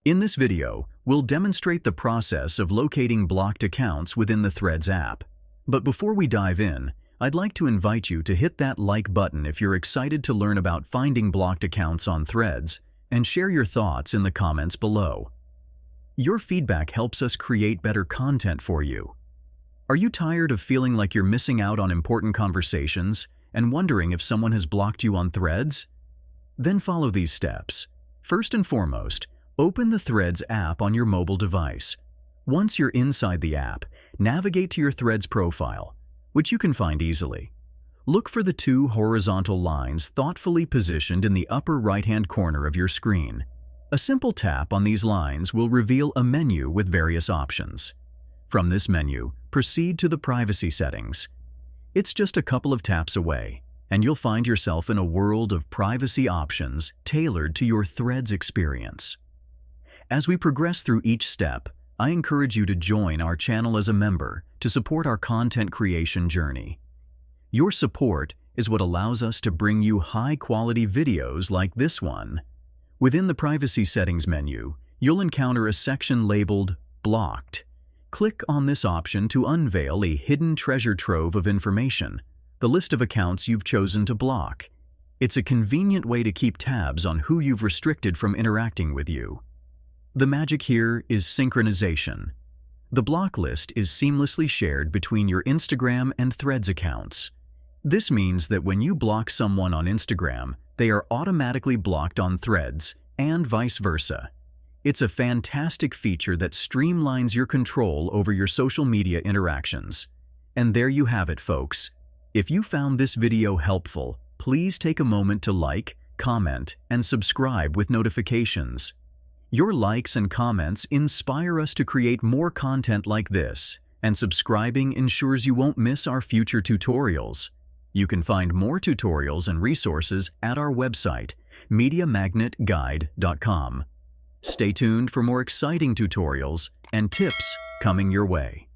In this video, we'll demonstrate the process of locating blocked accounts within the Threads app. But before we dive in, I'd like to invite you to hit that like button if you're excited to learn about finding blocked accounts on Threads, and share your thoughts in the comments below. Your feedback helps us create better content for you. Are you tired of feeling like you're missing out on important conversations and wondering if someone has blocked you on Threads? Then follow these steps. First and foremost, open the Threads app on your mobile device. Once you're inside the app, navigate to your Threads profile, which you can find easily. Look for the two horizontal lines thoughtfully positioned in the upper right-hand corner of your screen. A simple tap on these lines will reveal a menu with various options. From this menu, proceed to the privacy settings. It's just a couple of taps away, and you'll find yourself in a world of privacy options tailored to your Threads experience. As we progress through each step, I encourage you to join our channel as a member to support our content creation journey. Your support is what allows us to bring you high-quality videos like this one. Within the privacy settings menu, you'll encounter a section labeled Blocked. Click on this option to unveil a hidden treasure trove of information, the list of accounts you've chosen to block. It's a convenient way to keep tabs on who you've restricted from interacting with you. The magic here is synchronization. The block list is seamlessly shared between your Instagram and Threads accounts. This means that when you block someone on Instagram, they are automatically blocked on Threads, and vice versa. It's a fantastic feature that streamlines your control over your social media interactions. And there you have it, folks. If you found this video helpful, please take a moment to like, comment, and subscribe with notifications. Your likes and comments inspire us to create more content like this, and subscribing ensures you won't miss our future tutorials. You can find more tutorials and resources at our website, MediaMagnetGuide.com. Stay tuned for more exciting tutorials and tips coming your way.